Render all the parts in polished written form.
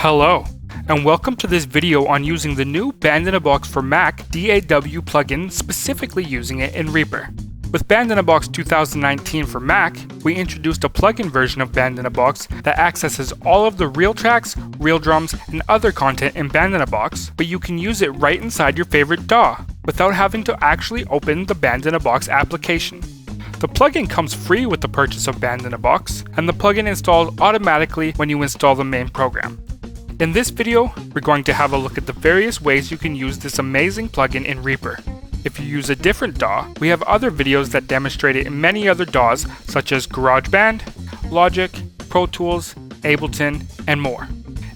Hello, and welcome to this video on using the new Band-in-a-Box for Mac DAW plugin, specifically using it in Reaper. With Band-in-a-Box 2019 for Mac, we introduced a plugin version of Band-in-a-Box that accesses all of the real tracks, real drums, and other content in Band-in-a-Box, but you can use it right inside your favorite DAW, without having to actually open the Band-in-a-Box application. The plugin comes free with the purchase of Band-in-a-Box, and the plugin installs automatically when you install the main program. In this video, we're going to have a look at the various ways you can use this amazing plugin in Reaper. If you use a different DAW, we have other videos that demonstrate it in many other DAWs such as GarageBand, Logic, Pro Tools, Ableton, and more.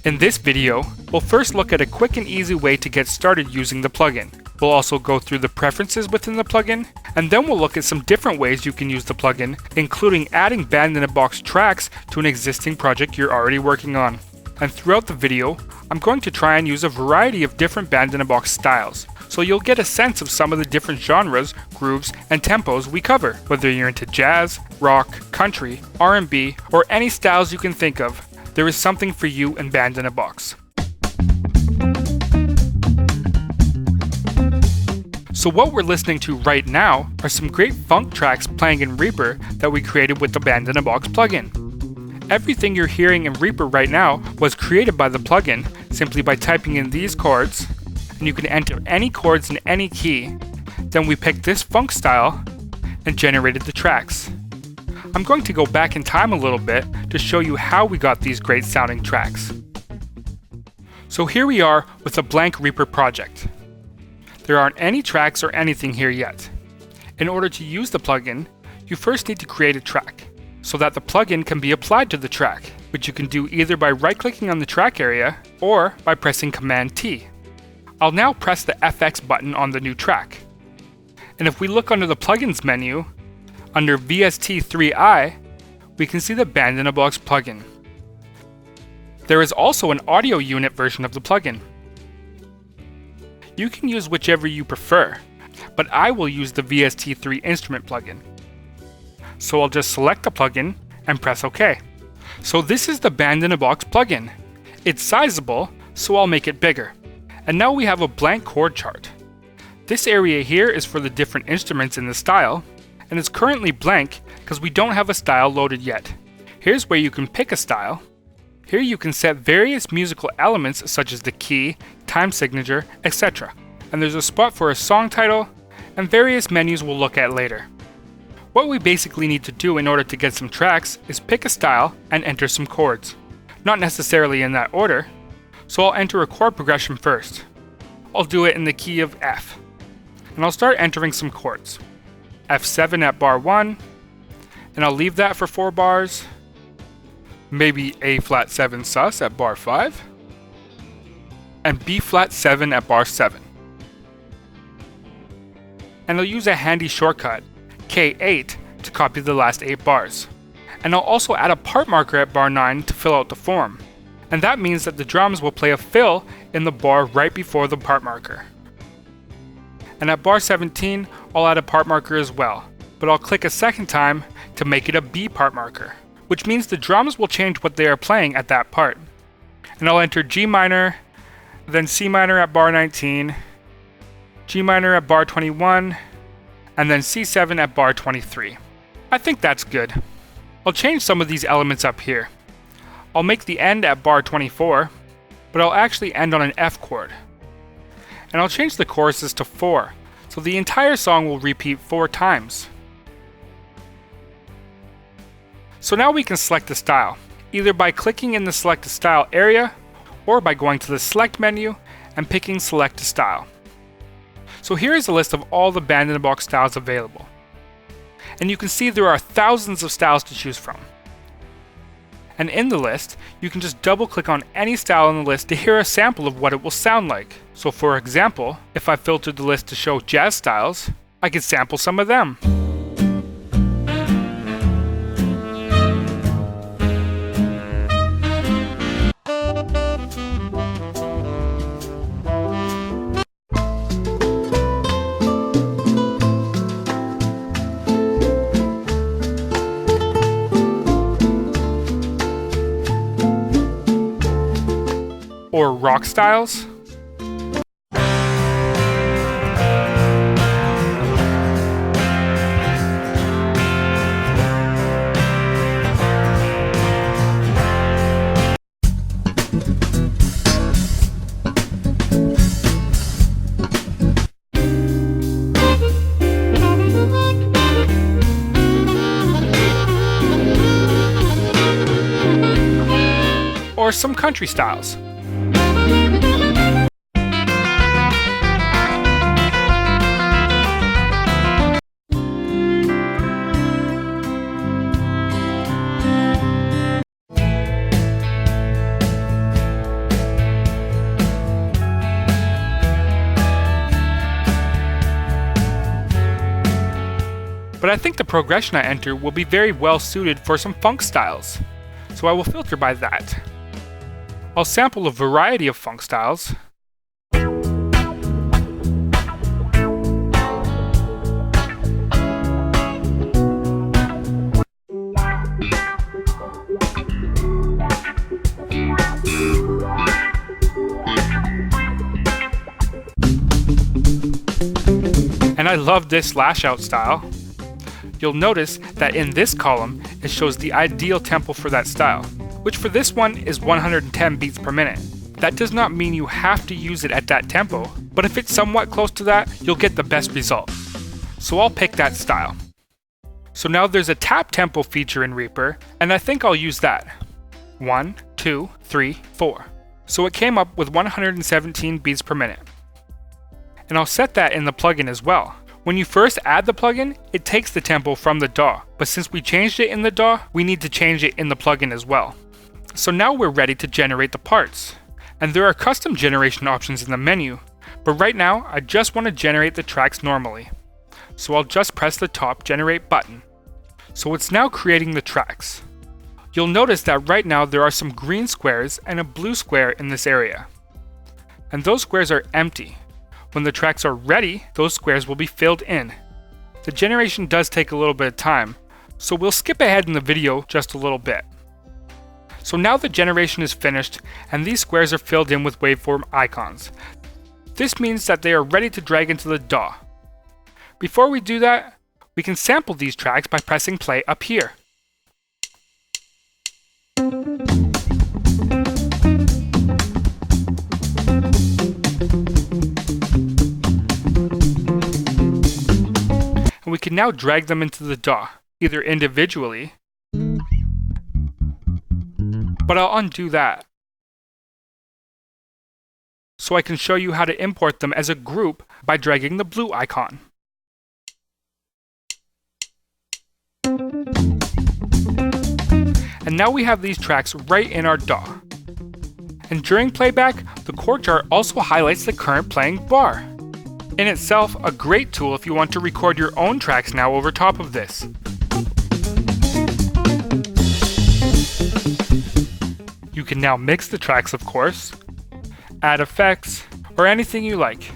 In this video, we'll first look at a quick and easy way to get started using the plugin. We'll also go through the preferences within the plugin, and then we'll look at some different ways you can use the plugin, including adding Band-in-a-Box tracks to an existing project you're already working on. And throughout the video, I'm going to try and use a variety of different Band-in-a-Box styles, so you'll get a sense of some of the different genres, grooves, and tempos we cover. Whether you're into jazz, rock, country, R&B, or any styles you can think of, there is something for you in Band-in-a-Box. So what we're listening to right now are some great funk tracks playing in Reaper that we created with the Band-in-a-Box plugin. Everything you're hearing in Reaper right now was created by the plugin simply by typing in these chords, and you can enter any chords in any key. Then we picked this funk style and generated the tracks. I'm going to go back in time a little bit to show you how we got these great sounding tracks. So here we are with a blank Reaper project. There aren't any tracks or anything here yet. In order to use the plugin, you first need to create a track, so that the plugin can be applied to the track, which you can do either by right-clicking on the track area or by pressing Command-T. I'll now press the FX button on the new track. And if we look under the Plugins menu, under VST3i, we can see the Band-in-a-Box plugin. There is also an audio unit version of the plugin. You can use whichever you prefer, but I will use the VST3 instrument plugin. So I'll just select the plugin and press OK. So this is the Band-in-a-Box plugin. It's sizable, so I'll make it bigger. And now we have a blank chord chart. This area here is for the different instruments in the style, and it's currently blank because we don't have a style loaded yet. Here's where you can pick a style. Here you can set various musical elements such as the key, time signature, etc. And there's a spot for a song title, and various menus we'll look at later. What we basically need to do in order to get some tracks is pick a style and enter some chords. Not necessarily in that order, so I'll enter a chord progression first. I'll do it in the key of F. And I'll start entering some chords. F7 at bar 1, and I'll leave that for 4 bars. Maybe A flat 7 sus at bar 5, and B flat 7 at bar 7. And I'll use a handy shortcut, K8, to copy the last 8 bars. And I'll also add a part marker at bar 9 to fill out the form. And that means that the drums will play a fill in the bar right before the part marker. And at bar 17, I'll add a part marker as well, but I'll click a second time to make it a B part marker, which means the drums will change what they are playing at that part. And I'll enter G minor, then C minor at bar 19, G minor at bar 21, and then C7 at bar 23. I think that's good. I'll change some of these elements up here. I'll make the end at bar 24, but I'll actually end on an F chord. And I'll change the choruses to 4, so the entire song will repeat 4 times. So now we can select a style, either by clicking in the Select a Style area, or by going to the Select menu and picking Select a Style. So here is a list of all the Band-in-a-Box styles available. And you can see there are thousands of styles to choose from. And in the list, you can just double-click on any style on the list to hear a sample of what it will sound like. So for example, if I filtered the list to show jazz styles, I could sample some of them. or rock styles. Or some country styles. But I think the progression I enter will be very well suited for some funk styles, so I will filter by that. I'll sample a variety of funk styles. And I love this lash out style. You'll notice that in this column, it shows the ideal tempo for that style, which for this one is 110 beats per minute. That does not mean you have to use it at that tempo, but if it's somewhat close to that, you'll get the best result. So I'll pick that style. So now there's a tap tempo feature in Reaper, and I think I'll use that. 1, 2, 3, 4. So it came up with 117 beats per minute. And I'll set that in the plugin as well. When you first add the plugin, it takes the tempo from the DAW, but since we changed it in the DAW, we need to change it in the plugin as well. So now we're ready to generate the parts. And there are custom generation options in the menu, but right now I just want to generate the tracks normally. So I'll just press the top generate button. So it's now creating the tracks. You'll notice that right now there are some green squares and a blue square in this area. And those squares are empty. When the tracks are ready, those squares will be filled in. The generation does take a little bit of time, so we'll skip ahead in the video just a little bit. So now the generation is finished and these squares are filled in with waveform icons. This means that they are ready to drag into the DAW. Before we do that, we can sample these tracks by pressing play up here. And we can now drag them into the DAW, either individually, but I'll undo that, so I can show you how to import them as a group by dragging the blue icon. And now we have these tracks right in our DAW. And during playback, the chord chart also highlights the current playing bar. In itself, a great tool if you want to record your own tracks now over top of this. You can now mix the tracks, of course, add effects, or anything you like.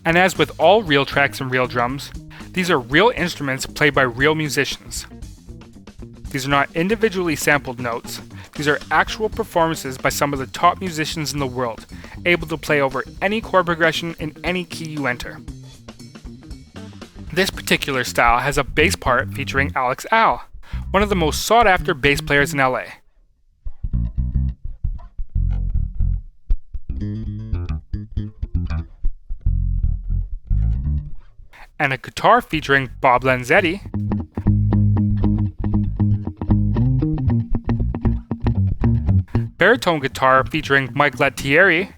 And as with all real tracks and real drums, these are real instruments played by real musicians. These are not individually sampled notes, these are actual performances by some of the top musicians in the world, able to play over any chord progression in any key you enter. This particular style has a bass part featuring Alex Al, one of the most sought after bass players in LA. And a guitar featuring Bob Lanzetti, baritone guitar featuring Mike Lettieri,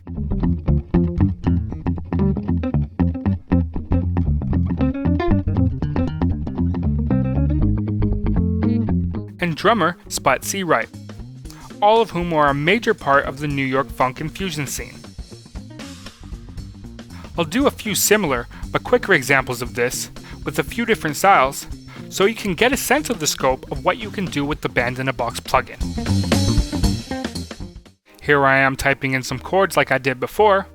and drummer Spot Seawright, all of whom are a major part of the New York funk and fusion scene. I'll do a few similar but quicker examples of this with a few different styles, so you can get a sense of the scope of what you can do with the Band-in-a-Box plugin. Here I am typing in some chords like I did before.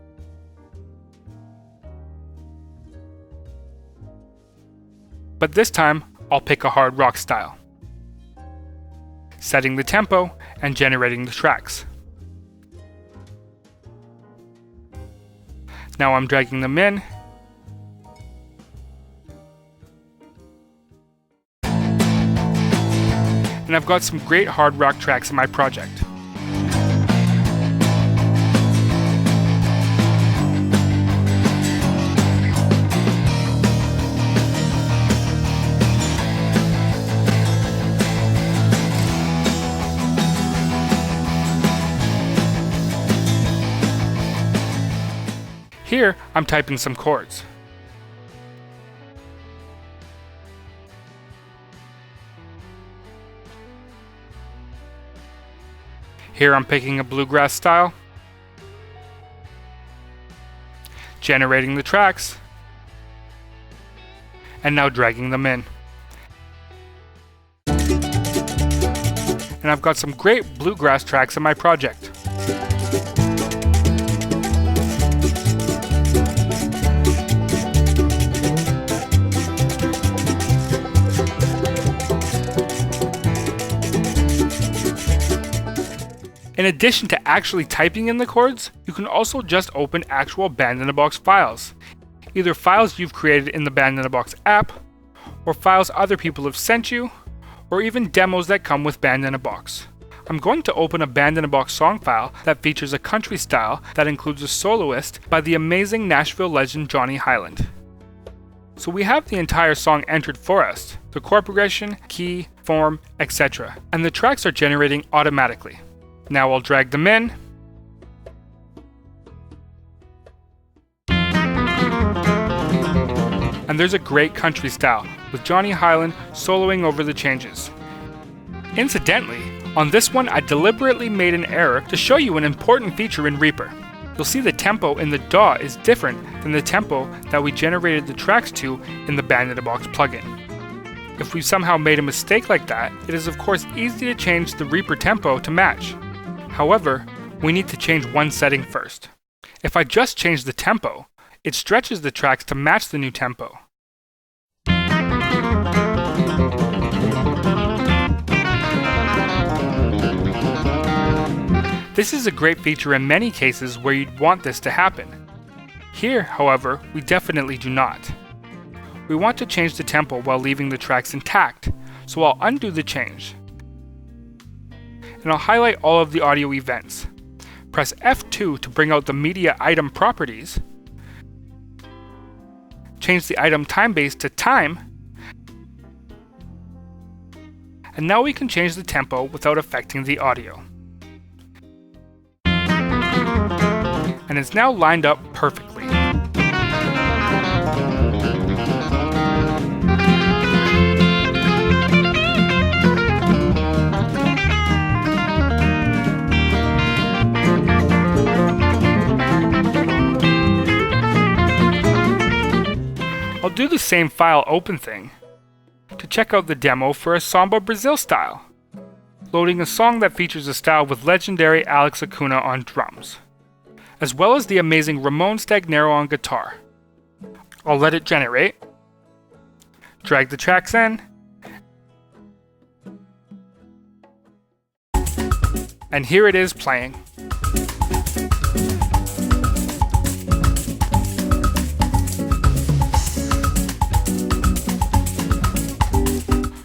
But this time, I'll pick a hard rock style, setting the tempo and generating the tracks. Now I'm dragging them in. And I've got some great hard rock tracks in my project. Here, I'm typing some chords. Here I'm picking a bluegrass style, generating the tracks, and now dragging them in. And I've got some great bluegrass tracks in my project. In addition to actually typing in the chords, you can also just open actual Band-in-a-Box files. Either files you've created in the Band-in-a-Box app, or files other people have sent you, or even demos that come with Band-in-a-Box. I'm going to open a Band-in-a-Box song file that features a country style that includes a soloist by the amazing Nashville legend Johnny Highland. So we have the entire song entered for us, the chord progression, key, form, etc. And the tracks are generating automatically. Now I'll drag them in. And there's a great country style, with Johnny Highland soloing over the changes. Incidentally, on this one I deliberately made an error to show you an important feature in Reaper. You'll see the tempo in the DAW is different than the tempo that we generated the tracks to in the Band-in-a-Box plugin. If we somehow made a mistake like that, it is of course easy to change the Reaper tempo to match. However, we need to change one setting first. If I just change the tempo, it stretches the tracks to match the new tempo. This is a great feature in many cases where you'd want this to happen. Here, however, we definitely do not. We want to change the tempo while leaving the tracks intact, so I'll undo the change. And I'll highlight all of the audio events. Press F2 to bring out the media item properties. Change the item time base to time. And now we can change the tempo without affecting the audio. And it's now lined up perfectly. I'll do the same file open thing to check out the demo for a Samba Brazil style, loading a song that features a style with legendary Alex Acuna on drums, as well as the amazing Ramon Stagnero on guitar. I'll let it generate, drag the tracks in, and here it is playing.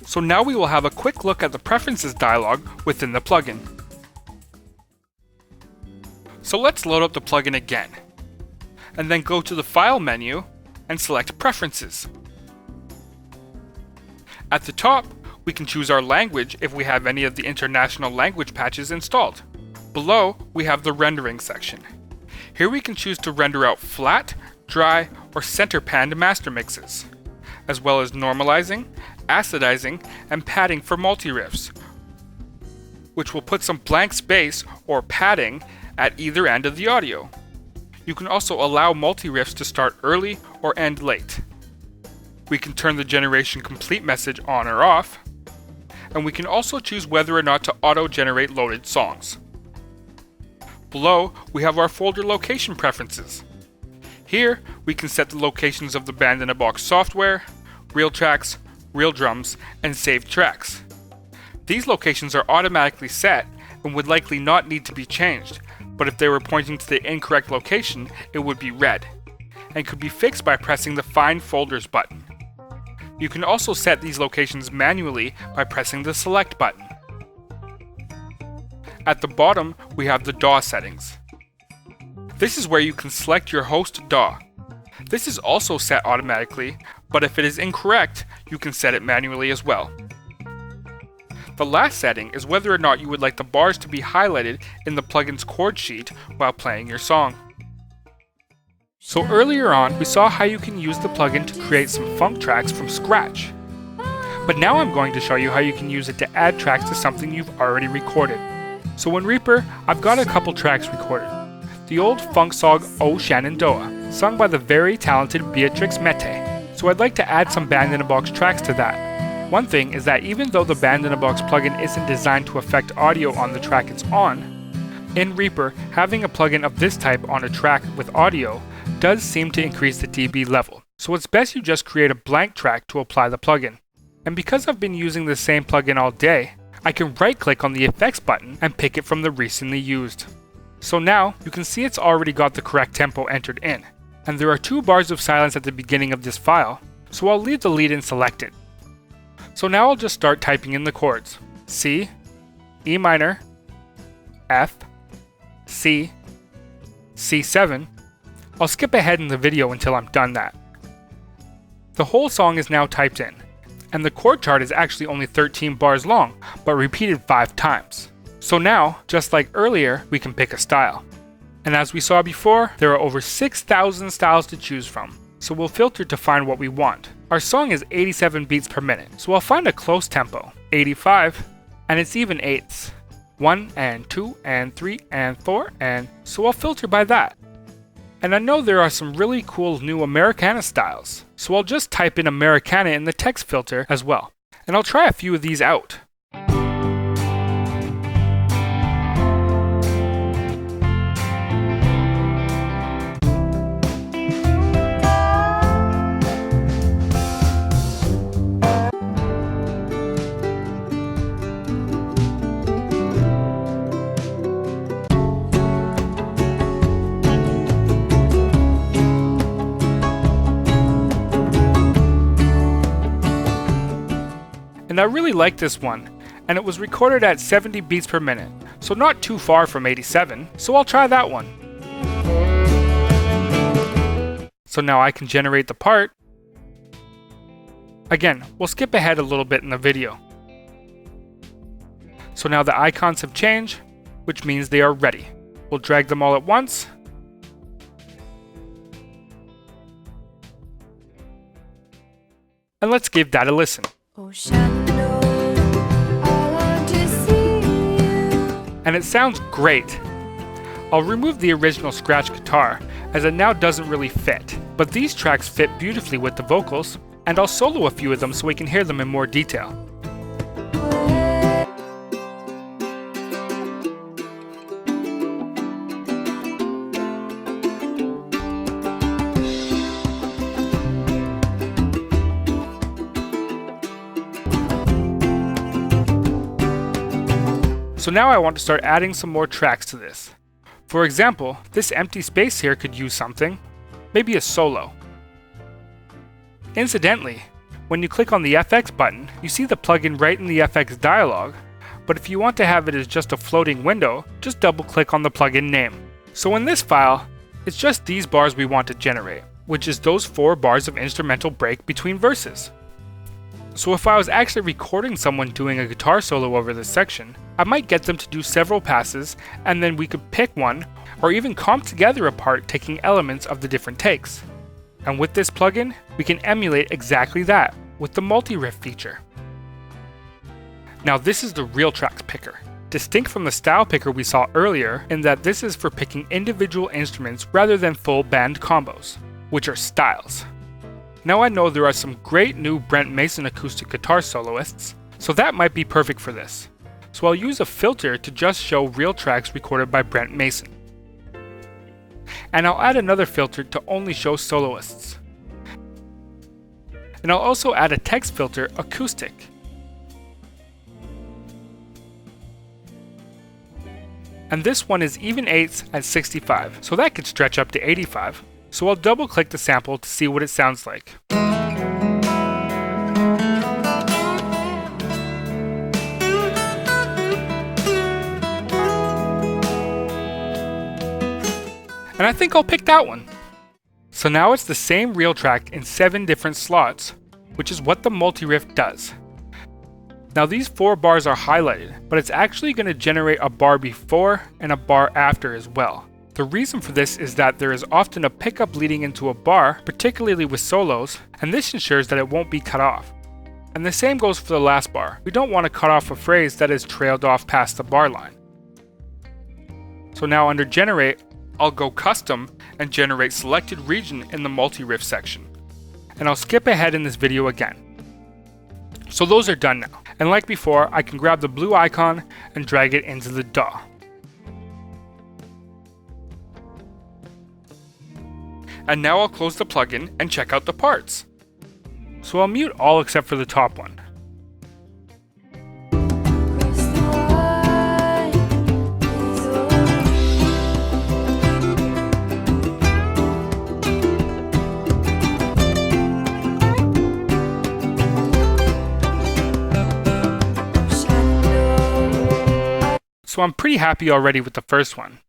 So now we will have a quick look at the preferences dialog within the plugin. So let's load up the plugin again, and then go to the File menu and select Preferences. At the top, we can choose our language if we have any of the international language patches installed. Below, we have the rendering section. Here we can choose to render out flat, dry, or center panned master mixes, as well as normalizing, acidizing, and padding for multi-riffs, which will put some blank space or padding at either end of the audio. You can also allow multi-riffs to start early or end late. We can turn the generation complete message on or off, and we can also choose whether or not to auto-generate loaded songs. Below, we have our folder location preferences. Here, we can set the locations of the Band-in-a-Box software, real tracks, real drums, and saved tracks. These locations are automatically set and would likely not need to be changed, but if they were pointing to the incorrect location, it would be red. and could be fixed by pressing the Find Folders button. You can also set these locations manually by pressing the Select button. At the bottom, we have the DAW settings. This is where you can select your host DAW. This is also set automatically, but if it is incorrect, you can set it manually as well. The last setting is whether or not you would like the bars to be highlighted in the plugin's chord sheet while playing your song. So earlier on, we saw how you can use the plugin to create some funk tracks from scratch. But now I'm going to show you how you can use it to add tracks to something you've already recorded. So in Reaper, I've got a couple tracks recorded. The old funk song O Shenandoah, sung by the very talented Beatrix Mete. So I'd like to add some Band-in-a-Box tracks to that. One thing is that even though the Band-in-a-Box plugin isn't designed to affect audio on the track it's on, in Reaper, having a plugin of this type on a track with audio does seem to increase the dB level. So it's best you just create a blank track to apply the plugin. And because I've been using the same plugin all day, I can right-click on the Effects button and pick it from the recently used. So now, you can see it's already got the correct tempo entered in. And there are 2 bars of silence at the beginning of this file, so I'll leave the lead-in selected. So now I'll just start typing in the chords. C, E minor, F, C, C7. I'll skip ahead in the video until I'm done that. The whole song is now typed in, and the chord chart is actually only 13 bars long, but repeated 5 times. So now, just like earlier, we can pick a style. And as we saw before, there are over 6,000 styles to choose from, so we'll filter to find what we want. Our song is 87 beats per minute, so I'll find a close tempo, 85, and it's even 8ths. 1 and 2 and 3 and 4, and so I'll filter by that. And I know there are some really cool new Americana styles, so I'll just type in Americana in the text filter as well. And I'll try a few of these out. And I really like this one, and it was recorded at 70 beats per minute, so not too far from 87, so I'll try that one. So now I can generate the part. Again, we'll skip ahead a little bit in the video. So now the icons have changed, which means they are ready. We'll drag them all at once. And let's give that a listen. And it sounds great. I'll remove the original scratch guitar, as it now doesn't really fit, but these tracks fit beautifully with the vocals, and I'll solo a few of them so we can hear them in more detail. So now I want to start adding some more tracks to this. For example, this empty space here could use something, maybe a solo. Incidentally, when you click on the FX button, you see the plugin right in the FX dialog, but if you want to have it as just a floating window, just double click on the plugin name. So in this file, it's just these bars we want to generate, which is those 4 bars of instrumental break between verses. So if I was actually recording someone doing a guitar solo over this section, I might get them to do several passes, and then we could pick one, or even comp together a part taking elements of the different takes. And with this plugin, we can emulate exactly that, with the multi-riff feature. Now this is the real tracks picker, distinct from the style picker we saw earlier in that this is for picking individual instruments rather than full band combos, which are styles. Now I know there are some great new Brent Mason acoustic guitar soloists, so that might be perfect for this. So I'll use a filter to just show real tracks recorded by Brent Mason. And I'll add another filter to only show soloists. And I'll also add a text filter, acoustic. And this one is even 8ths at 65, so that could stretch up to 85. So I'll double click the sample to see what it sounds like. And I think I'll pick that one. So now it's the same reel track in 7 different slots, which is what the multi-riff does. Now these 4 bars are highlighted, but it's actually going to generate a bar before and a bar after as well. The reason for this is that there is often a pickup leading into a bar, particularly with solos, and this ensures that it won't be cut off. And the same goes for the last bar. We don't want to cut off a phrase that is trailed off past the bar line. So now under Generate, I'll go Custom and generate selected region in the multi-riff section. And I'll skip ahead in this video again. So those are done now. And like before, I can grab the blue icon and drag it into the DAW. And now I'll close the plugin and check out the parts. So I'll mute all except for the top one. So I'm pretty happy already with the first one.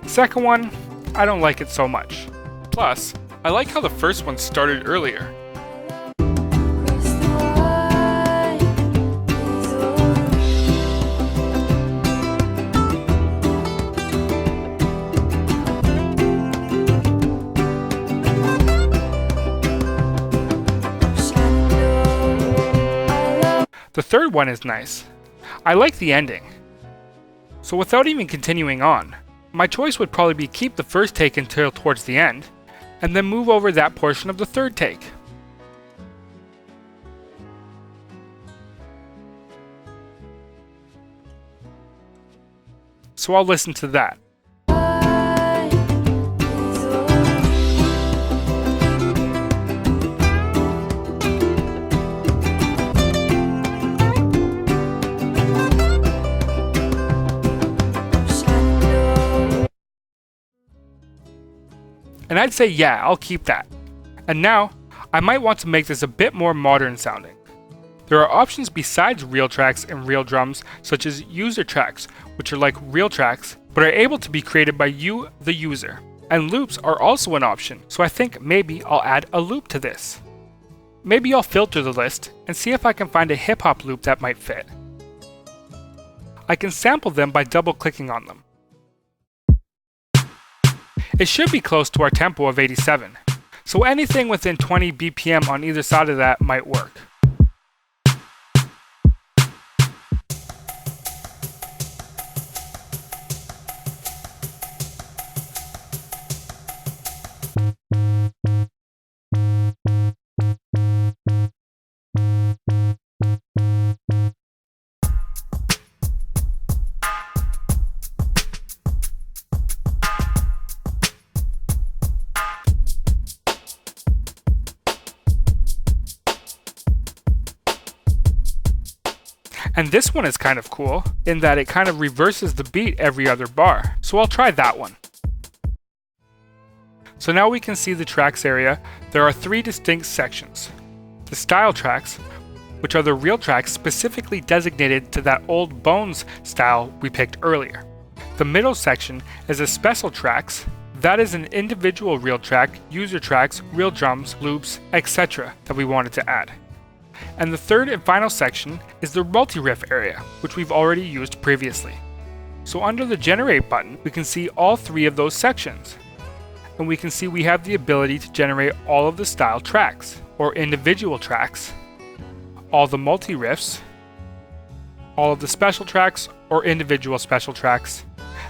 Second one, I don't like it so much. Plus, I like how the first one started earlier. The third one is nice. I like the ending. So without even continuing on, my choice would probably be keep the first take until towards the end, and then move over that portion of the third take. So I'll listen to that. And I'd say yeah, I'll keep that. And now, I might want to make this a bit more modern sounding. There are options besides reel tracks and reel drums, such as user tracks, which are like reel tracks, but are able to be created by you, the user. And loops are also an option, so I think maybe I'll add a loop to this. Maybe I'll filter the list and see if I can find a hip-hop loop that might fit. I can sample them by double-clicking on them. It should be close to our tempo of 87, so anything within 20 BPM on either side of that might work. And this one is kind of cool, in that it kind of reverses the beat every other bar, so I'll try that one. So now we can see the tracks area. There are 3 distinct sections. The style tracks, which are the reel tracks specifically designated to that old Bones style we picked earlier. The middle section is a special tracks. That is an individual reel track, user tracks, reel drums, loops, etc. that we wanted to add. And the third and final section is the multi-riff area, which we've already used previously. So under the Generate button, we can see all 3 of those sections. And we can see we have the ability to generate all of the style tracks, or individual tracks, all the multi-riffs, all of the special tracks, or individual special tracks.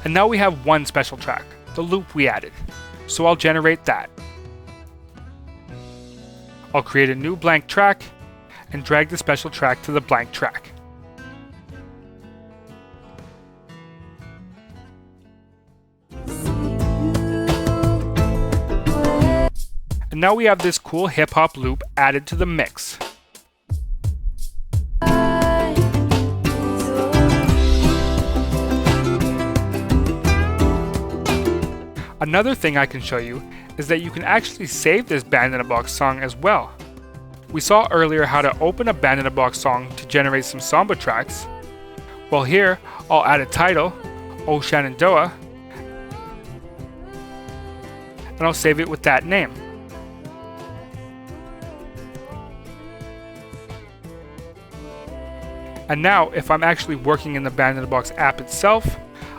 And now we have one special track, the loop we added. So I'll generate that. I'll create a new blank track, and drag the special track to the blank track. And And now we have this cool hip hop loop added to the mix. Another thing I can show you is that you can actually save this Band-in-a-Box song as well. We saw earlier how to open a Band-in-a-Box song to generate some samba tracks. Well, here I'll add a title, Oh Shenandoah, and I'll save it with that name. And now, if I'm actually working in the Band-in-a-Box app itself,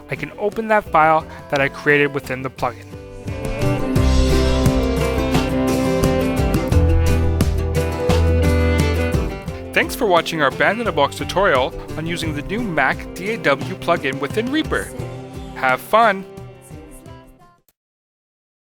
I can open that file that I created within the plugin. Thanks for watching our Band-in-a-Box tutorial on using the new Mac DAW plugin within Reaper. Have fun!